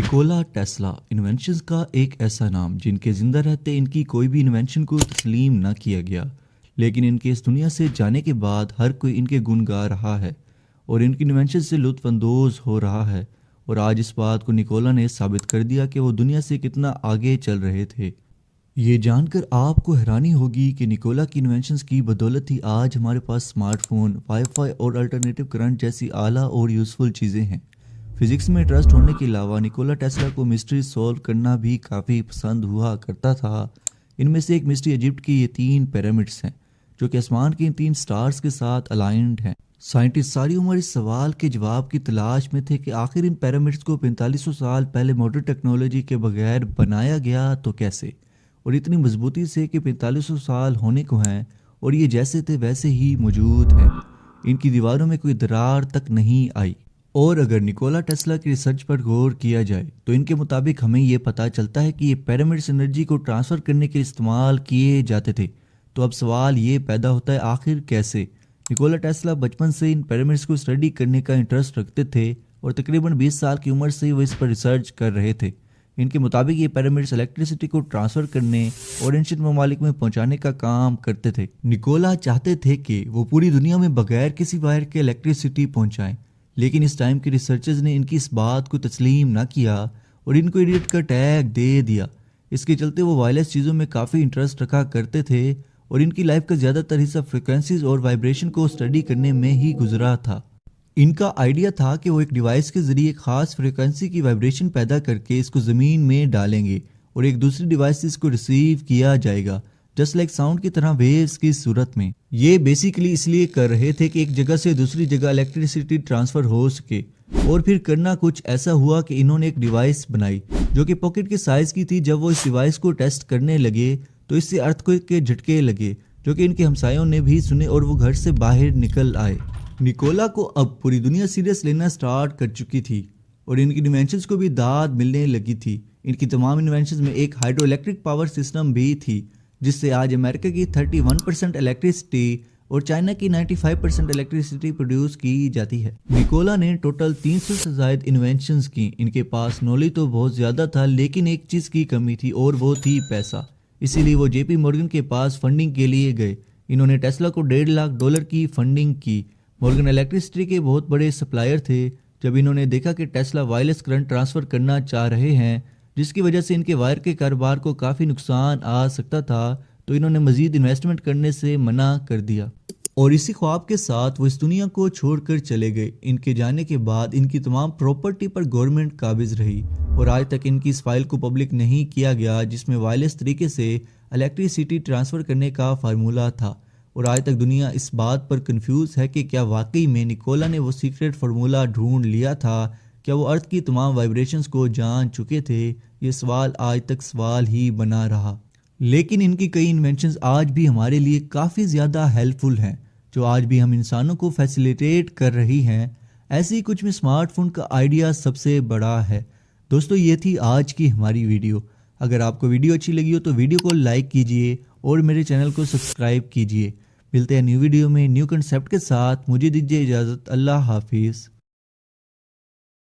Nikola Tesla inventions का एक ऐसा नाम जिनके जिंदा रहते इनकी कोई भी इन्वेंशन को तस्लीम ना किया गया, लेकिन इनके इस दुनिया से जाने के बाद हर कोई इनके गुण गा रहा है और इनकी इन्वेंशन से लुत्फ अंदोज हो रहा है। और आज इस बात को निकोला ने साबित कर दिया कि वो दुनिया से कितना आगे चल रहे थे। ये जानकर आपको हैरानी होगी कि निकोला की इन्वेंशंस की बदौलत ही आज हमारे पास स्मार्टफोन, वाईफाई और अल्टरनेटिव करंट जैसी आला और यूज़फुल चीज़ें हैं। फिजिक्स में ट्रस्ट होने के अलावा निकोला टेस्ला को मिस्ट्री सॉल्व करना भी काफ़ी पसंद हुआ करता था। इनमें से एक मिस्ट्री इजिप्ट की ये 3 पिरामिड्स हैं जो कि आसमान के इन 3 स्टार्स के साथ अलाइंड हैं। साइंटिस्ट सारी उम्र इस सवाल के जवाब की तलाश में थे कि आखिर इन पिरामिड्स को 4500 साल पहले मॉडर्न टेक्नोलॉजी के बगैर बनाया गया तो कैसे, और इतनी मजबूती से कि 4500 साल होने को हैं और ये जैसे थे वैसे ही मौजूद हैं। इनकी दीवारों में कोई दरार तक नहीं आई। और अगर निकोला टेस्ला की रिसर्च पर गौर किया जाए तो इनके मुताबिक हमें ये पता चलता है कि ये पिरामिड्स एनर्जी को ट्रांसफ़र करने के इस्तेमाल किए जाते थे। तो अब सवाल ये पैदा होता है, आखिर कैसे? निकोला टेस्ला बचपन से इन पिरामिड्स को स्टडी करने का इंटरेस्ट रखते थे और तकरीबन 20 साल की उम्र से वो इस पर रिसर्च कर रहे थे। इनके मुताबिक ये पिरामिड्स इलेक्ट्रिसिटी को ट्रांसफ़र करने और एंशिएंट ममालिक में पहुंचाने का काम करते थे। निकोला चाहते थे कि वो पूरी दुनिया में बगैर किसी वायर के इलेक्ट्रिसिटी पहुंचाएं, लेकिन इस टाइम के रिसर्चर्स ने इनकी इस बात को तस्लीम ना किया और इनको इडियट का टैग दे दिया। इसके चलते वो वायरलेस चीज़ों में काफ़ी इंटरेस्ट रखा करते थे और इनकी लाइफ का ज़्यादातर हिस्सा फ्रिक्वेंसीज और वाइब्रेशन को स्टडी करने में ही गुजरा था। इनका आइडिया था कि वो एक डिवाइस के ज़रिए खास फ्रिक्वेंसी की वाइब्रेशन पैदा करके इसको ज़मीन में डालेंगे और एक दूसरी डिवाइस से इसको रिसीव किया जाएगा, जस्ट लाइक साउंड की तरह वेव्स की सूरत में। ये बेसिकली इसलिए कर रहे थे कि एक जगह से दूसरी जगह इलेक्ट्रिसिटी ट्रांसफ़र हो सके। और फिर करना कुछ ऐसा हुआ कि इन्होंने एक डिवाइस बनाई जो कि पॉकेट के साइज़ की थी। जब वो इस डिवाइस को टेस्ट करने लगे तो इससे अर्थक्वेक के झटके लगे जो कि इनके हमसायों ने भी सुने और वो घर से बाहर निकल आए। निकोला को अब पूरी दुनिया सीरियस लेना स्टार्ट कर चुकी थी और इनकी इन्वेंशंस को भी दाद मिलने लगी थी। इनकी तमाम इन्वेंशंस में एक हाइड्रो इलेक्ट्रिक पावर सिस्टम भी थी जिससे आज अमेरिका की 31% इलेक्ट्रिसिटी और चाइना की 95% इलेक्ट्रिसिटी प्रोड्यूस की जाती है। निकोला ने टोटल 300 से ज़ायद इन्वेंशंस की। इनके पास नॉलेज तो बहुत ज़्यादा था, लेकिन एक चीज़ की कमी थी और वो थी पैसा। इसीलिए वो जेपी मॉर्गन के पास फंडिंग के लिए गए। इन्होंने टेस्ला को $1.5 लाख की फंडिंग की। मॉर्गन इलेक्ट्रिसिटी के बहुत बड़े सप्लायर थे। जब इन्होंने देखा कि टेस्ला वायरलेस करंट ट्रांसफ़र करना चाह रहे हैं जिसकी वजह से इनके वायर के कारोबार को काफ़ी नुकसान आ सकता था, तो इन्होंने मज़ीद इन्वेस्टमेंट करने से मना कर दिया और इसी ख्वाब के साथ वो इस दुनिया को छोड़कर चले गए। इनके जाने के बाद इनकी तमाम प्रॉपर्टी पर गवर्नमेंट काबिज रही और आज तक इनकी इस फाइल को पब्लिक नहीं किया गया जिसमें वायरलेस तरीके से इलेक्ट्रिसिटी ट्रांसफ़र करने का फार्मूला था। और आज तक दुनिया इस बात पर कंफ्यूज है कि क्या वाकई में निकोला ने वो सीक्रेट फार्मूला ढूंढ लिया था? क्या वो अर्थ की तमाम वाइब्रेशंस को जान चुके थे? ये सवाल आज तक सवाल ही बना रहा। लेकिन इनकी कई इन्वेंशंस आज भी हमारे लिए काफ़ी ज़्यादा हेल्पफुल हैं जो आज भी हम इंसानों को फैसिलिटेट कर रही हैं। ऐसे ही कुछ में स्मार्टफोन का आइडिया सबसे बड़ा है। दोस्तों, ये थी आज की हमारी वीडियो। अगर आपको वीडियो अच्छी लगी हो तो वीडियो को लाइक कीजिए और मेरे चैनल को सब्सक्राइब कीजिए। मिलते हैं न्यू वीडियो में न्यू कंसेप्ट के साथ। मुझे दीजिए इजाज़त। अल्लाह हाफिज़।